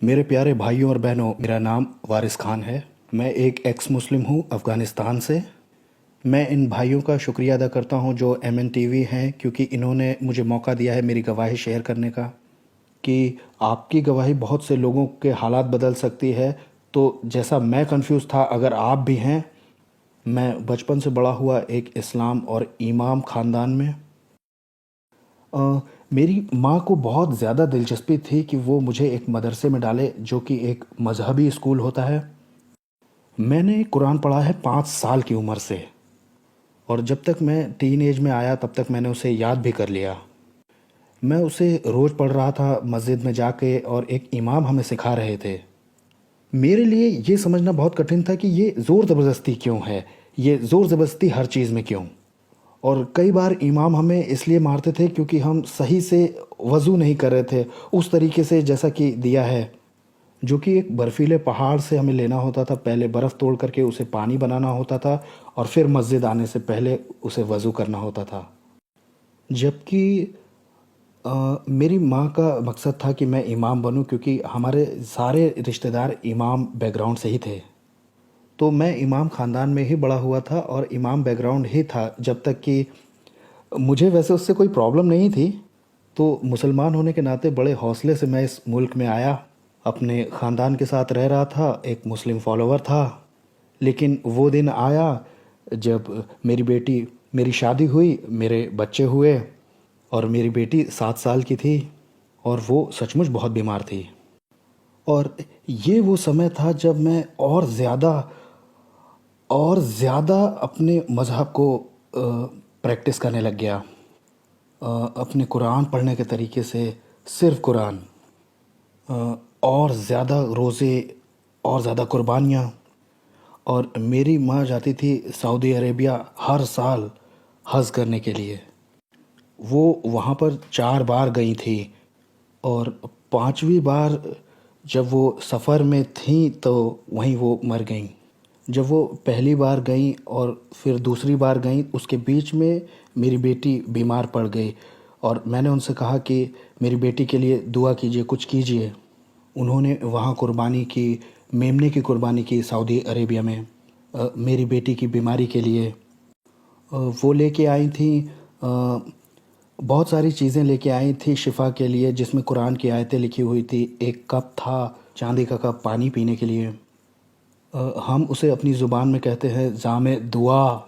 मेरे प्यारे भाइयों और बहनों, मेरा नाम वारिस खान है। मैं एक एक्स मुस्लिम हूँ अफ़गानिस्तान से। मैं इन भाइयों का शुक्रिया अदा करता हूँ जो MNTV हैं, क्योंकि इन्होंने मुझे मौका दिया है मेरी गवाही शेयर करने का, कि आपकी गवाही बहुत से लोगों के हालात बदल सकती है। तो जैसा मैं कंफ्यूज था, अगर आप भी हैं। मैं बचपन से बड़ा हुआ एक इस्लाम और इमाम ख़ानदान में। अ, मेरी माँ को बहुत ज़्यादा दिलचस्पी थी कि वो मुझे एक मदरसे में डाले जो कि एक मज़हबी स्कूल होता है। मैंने कुरान पढ़ा है 5 साल की उम्र से, और जब तक मैं टीन एज में आया तब तक मैंने उसे याद भी कर लिया। मैं उसे रोज़ पढ़ रहा था मस्जिद में जाके, और एक इमाम हमें सिखा रहे थे। मेरे लिए ये समझना बहुत कठिन था कि ये ज़ोर ज़बरदस्ती क्यों है, ये ज़ोर ज़बरदस्ती हर चीज़ में क्यों। और कई बार इमाम हमें इसलिए मारते थे क्योंकि हम सही से वज़ू नहीं कर रहे थे, उस तरीके से जैसा कि दिया है, जो कि एक बर्फीले पहाड़ से हमें लेना होता था। पहले बर्फ़ तोड़ करके उसे पानी बनाना होता था, और फिर मस्जिद आने से पहले उसे वज़ू करना होता था। जबकि मेरी माँ का मकसद था कि मैं इमाम बनूं, क्योंकि हमारे सारे रिश्तेदार इमाम बैकग्राउंड से ही थे। तो मैं इमाम ख़ानदान में ही बड़ा हुआ था और इमाम बैकग्राउंड ही था, जब तक कि मुझे वैसे उससे कोई प्रॉब्लम नहीं थी। तो मुसलमान होने के नाते बड़े हौसले से मैं इस मुल्क में आया। अपने ख़ानदान के साथ रह रहा था, एक मुस्लिम फॉलोवर था। लेकिन वो दिन आया जब मेरी शादी हुई, मेरे बच्चे हुए, और मेरी बेटी 7 साल की थी, और वो सचमुच बहुत बीमार थी। और ये वो समय था जब मैं और ज़्यादा अपने मज़हब को प्रैक्टिस करने लग गया। अपने कुरान पढ़ने के तरीके से, सिर्फ़ कुरान, और ज़्यादा रोज़े, और ज़्यादा कुर्बानियाँ। और मेरी माँ जाती थी सऊदी अरेबिया हर साल हज करने के लिए। वो वहाँ पर 4 बार गई थी, और 5वीं बार जब वो सफ़र में थीं तो वहीं वो मर गईं। जब वो पहली बार गईं और फिर दूसरी बार गईं, उसके बीच में मेरी बेटी बीमार पड़ गई, और मैंने उनसे कहा कि मेरी बेटी के लिए दुआ कीजिए, कुछ कीजिए। उन्होंने वहाँ कुर्बानी की, मेमने की कुर्बानी की सऊदी अरेबिया में, मेरी बेटी की बीमारी के लिए। वो लेके आई थी, बहुत सारी चीज़ें लेके आई थी शिफा के लिए, जिसमें कुरान की आयतें लिखी हुई थी। एक कप था, चांदी का कप, पानी पीने के लिए। हम उसे अपनी ज़ुबान में कहते हैं जामे दुआ।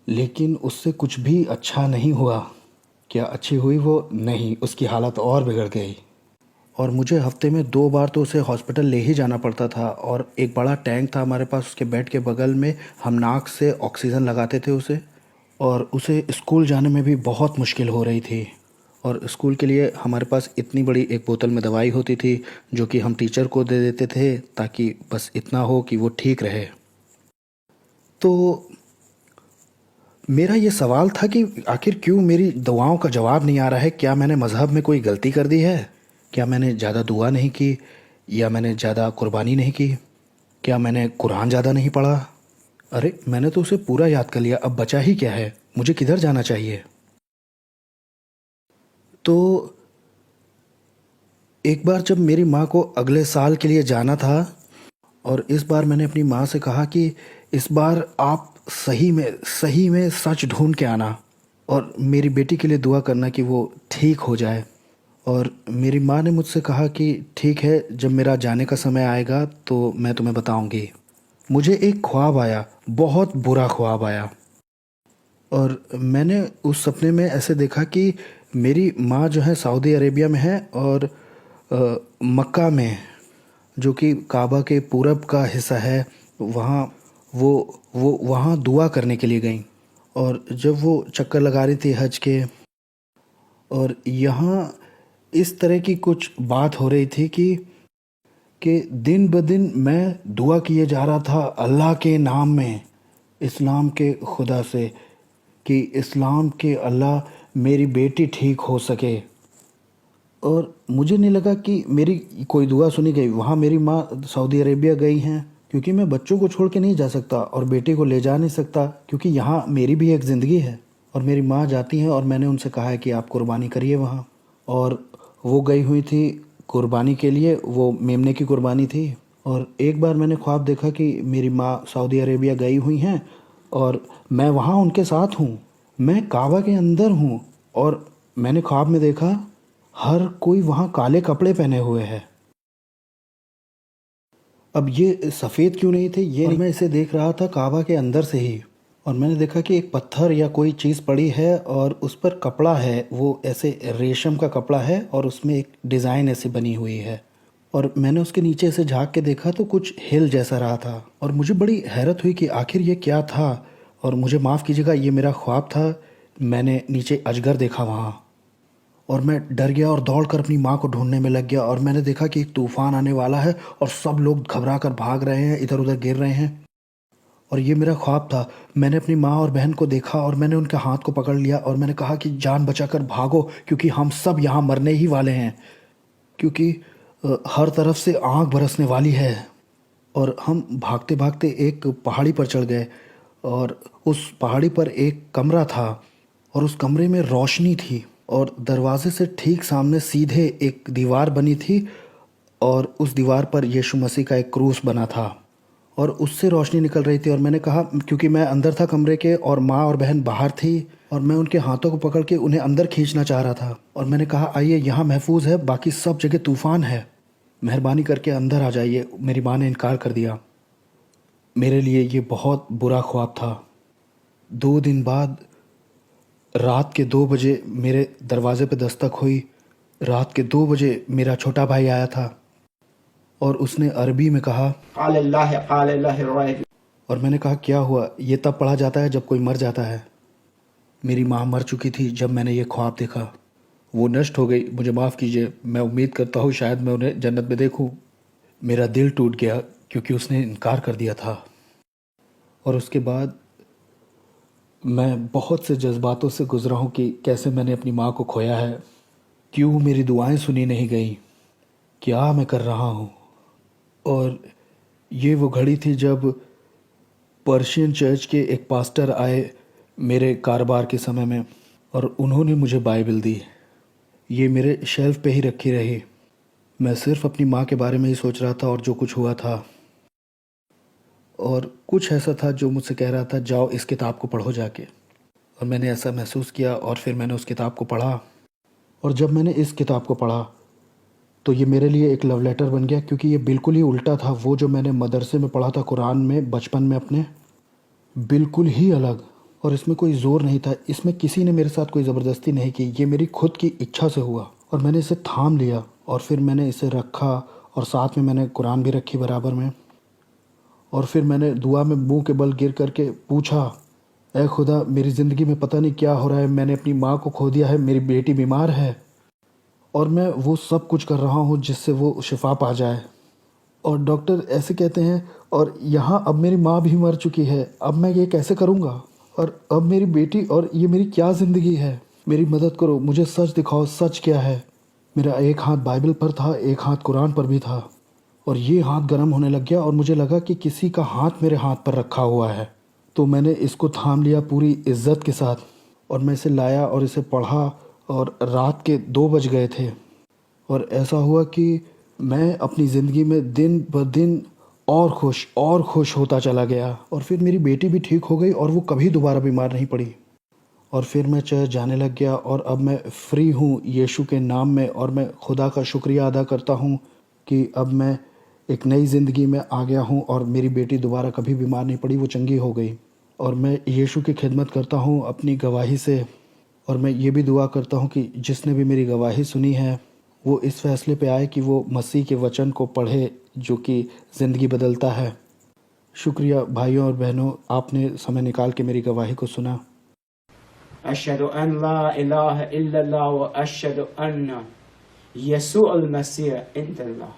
लेकिन उससे कुछ भी अच्छा नहीं हुआ। क्या अच्छी हुई वो? नहीं, उसकी हालत और बिगड़ गई। और मुझे हफ्ते में 2 बार तो उसे हॉस्पिटल ले ही जाना पड़ता था, और एक बड़ा टैंक था हमारे पास उसके बेड के बगल में। हम नाक से ऑक्सीजन लगाते थे उसे, और उसे स्कूल जाने में भी बहुत मुश्किल हो रही थी। और स्कूल के लिए हमारे पास इतनी बड़ी एक बोतल में दवाई होती थी, जो कि हम टीचर को दे देते थे, ताकि बस इतना हो कि वो ठीक रहे। तो मेरा ये सवाल था कि आखिर क्यों मेरी दुआओं का जवाब नहीं आ रहा है। क्या मैंने मज़हब में कोई गलती कर दी है? क्या मैंने ज़्यादा दुआ नहीं की, या मैंने ज़्यादा कुर्बानी नहीं की? क्या मैंने कुरान ज़्यादा नहीं पढ़ा? अरे, मैंने तो उसे पूरा याद कर लिया, अब बचा ही क्या है? मुझे किधर जाना चाहिए? तो एक बार जब मेरी माँ को अगले साल के लिए जाना था, और इस बार मैंने अपनी माँ से कहा कि इस बार आप सही में सच ढूंढ के आना, और मेरी बेटी के लिए दुआ करना कि वो ठीक हो जाए। और मेरी माँ ने मुझसे कहा कि ठीक है, जब मेरा जाने का समय आएगा तो मैं तुम्हें बताऊंगी। मुझे एक ख्वाब आया, बहुत बुरा ख्वाब आया। और मैंने उस सपने में ऐसे देखा कि मेरी माँ जो है सऊदी अरेबिया में है, और मक्का में, जो कि काबा के पूरब का हिस्सा है, वहाँ वो वहाँ दुआ करने के लिए गई। और जब वो चक्कर लगा रही थी हज के, और यहाँ इस तरह की कुछ बात हो रही थी कि दिन ब दिन मैं दुआ किए जा रहा था अल्लाह के नाम में, इस्लाम के खुदा से, कि इस्लाम के अल्लाह मेरी बेटी ठीक हो सके। और मुझे नहीं लगा कि मेरी कोई दुआ सुनी गई। वहाँ मेरी माँ सऊदी अरेबिया गई हैं, क्योंकि मैं बच्चों को छोड़ के नहीं जा सकता, और बेटी को ले जा नहीं सकता, क्योंकि यहाँ मेरी भी एक ज़िंदगी है। और मेरी माँ जाती हैं, और मैंने उनसे कहा है कि आप कुर्बानी करिए वहाँ। और वो गई हुई थी कुर्बानी के लिए, वो मेमने की कुर्बानी थी। और एक बार मैंने ख्वाब देखा कि मेरी माँ सऊदी अरेबिया गई हुई हैं और मैं वहाँ उनके साथ हूँ, मैं काबा के अंदर हूँ और मैंने ख्वाब में देखा हर कोई वहाँ काले कपड़े पहने हुए है। अब ये सफ़ेद क्यों नहीं थे ये, और मैं इसे देख रहा था काबा के अंदर से ही, और मैंने देखा कि एक पत्थर या कोई चीज़ पड़ी है और उस पर कपड़ा है, वो ऐसे रेशम का कपड़ा है और उसमें एक डिज़ाइन ऐसे बनी हुई है। और मैंने उसके नीचे से झांक के देखा तो कुछ हिल जैसा रहा था और मुझे बड़ी हैरत हुई कि आखिर ये क्या था। और मुझे माफ़ कीजिएगा, ये मेरा ख्वाब था। मैंने नीचे अजगर देखा वहाँ और मैं डर गया और दौड़कर अपनी माँ को ढूंढने में लग गया और मैंने देखा कि एक तूफ़ान आने वाला है और सब लोग घबरा कर भाग रहे हैं, इधर उधर गिर रहे हैं। और ये मेरा ख्वाब था। मैंने अपनी माँ और बहन को देखा और मैंने उनके हाथ को पकड़ लिया और मैंने कहा कि जान बचाकर भागो, क्योंकि हम सब यहाँ मरने ही वाले हैं, क्योंकि हर तरफ से आग बरसने वाली है। और हम भागते भागते एक पहाड़ी पर चढ़ गए और उस पहाड़ी पर एक कमरा था और उस कमरे में रोशनी थी और दरवाजे से ठीक सामने सीधे एक दीवार बनी थी और उस दीवार पर यीशु मसीह का एक क्रूस बना था और उससे रोशनी निकल रही थी। और मैंने कहा, क्योंकि मैं अंदर था कमरे के और माँ और बहन बाहर थी, और मैं उनके हाथों को पकड़ के उन्हें अंदर खींचना चाह रहा था और मैंने कहा, आइए यहाँ महफूज है, बाकी सब जगह तूफ़ान है, मेहरबानी करके अंदर आ जाइए। मेरी माँ ने इनकार कर दिया। मेरे लिए ये बहुत बुरा ख्वाब था। 2 दिन बाद रात के 2 बजे मेरे दरवाज़े पे दस्तक हुई। रात के 2 बजे मेरा छोटा भाई आया था और उसने अरबी में कहा, और मैंने कहा, क्या हुआ? ये तब पढ़ा जाता है जब कोई मर जाता है। मेरी माँ मर चुकी थी जब मैंने ये ख्वाब देखा। वो नष्ट हो गई, मुझे माफ़ कीजिए। मैं उम्मीद करता हूँ शायद मैं उन्हें जन्नत में देखूँ। मेरा दिल टूट गया क्योंकि उसने इनकार कर दिया था। और उसके बाद मैं बहुत से जज्बातों से गुज़रा हूँ कि कैसे मैंने अपनी माँ को खोया है, क्यों मेरी दुआएं सुनी नहीं गई, क्या मैं कर रहा हूँ। और ये वो घड़ी थी जब पर्शियन चर्च के एक पास्टर आए मेरे कारोबार के समय में और उन्होंने मुझे बाइबल दी। ये मेरे शेल्फ पे ही रखी रही। मैं सिर्फ अपनी माँ के बारे में ही सोच रहा था और जो कुछ हुआ था, और कुछ ऐसा था जो मुझसे कह रहा था, जाओ इस किताब को पढ़ो जाके। और मैंने ऐसा महसूस किया और फिर मैंने उस किताब को पढ़ा। और जब मैंने इस किताब को पढ़ा तो ये मेरे लिए एक लव लेटर बन गया, क्योंकि ये बिल्कुल ही उल्टा था वो जो मैंने मदरसे में पढ़ा था कुरान में बचपन में अपने, बिल्कुल ही अलग। और इसमें कोई ज़ोर नहीं था, इसमें किसी ने मेरे साथ कोई ज़बरदस्ती नहीं की, ये मेरी खुद की इच्छा से हुआ। और मैंने इसे थाम लिया और फिर मैंने इसे रखा और साथ में मैंने कुरान भी रखी बराबर में। और फिर मैंने दुआ में मुंह के बल गिर करके पूछा, ऐ खुदा, मेरी ज़िंदगी में पता नहीं क्या हो रहा है, मैंने अपनी माँ को खो दिया है, मेरी बेटी बीमार है और मैं वो सब कुछ कर रहा हूँ जिससे वो शिफा पा जाए। और डॉक्टर ऐसे कहते हैं, और यहाँ अब मेरी माँ भी मर चुकी है, अब मैं ये कैसे करूँगा? और अब मेरी बेटी, और ये मेरी क्या ज़िंदगी है? मेरी मदद करो, मुझे सच दिखाओ, सच क्या है? मेरा एक हाथ बाइबल पर था, एक हाथ कुरान पर भी था और ये हाथ गर्म होने लग गया और मुझे लगा कि किसी का हाथ मेरे हाथ पर रखा हुआ है। तो मैंने इसको थाम लिया पूरी इज्जत के साथ और मैं इसे लाया और इसे पढ़ा और रात के 2 बज गए थे। और ऐसा हुआ कि मैं अपनी ज़िंदगी में दिन ब दिन और खुश होता चला गया। और फिर मेरी बेटी भी ठीक हो गई और वो कभी दोबारा बीमार नहीं पड़ी। और फिर मैं चर्च जाने लग गया और अब मैं फ्री हूँ यीशु के नाम में। और मैं खुदा का शुक्रिया अदा करता हूँ कि अब मैं एक नई ज़िंदगी में आ गया हूँ और मेरी बेटी दोबारा कभी बीमार नहीं पड़ी, वो चंगी हो गई। और मैं यीशु की खिदमत करता हूँ अपनी गवाही से। और मैं ये भी दुआ करता हूँ कि जिसने भी मेरी गवाही सुनी है वो इस फैसले पे आए कि वो मसीह के वचन को पढ़े जो कि ज़िंदगी बदलता है। शुक्रिया भाइयों और बहनों, आपने समय निकाल के मेरी गवाही को सुना। अशहदु अन ला इलाहा इल्लल्लाह व अशहदु अन्ना यसू अल मसीह इंदल्लाह।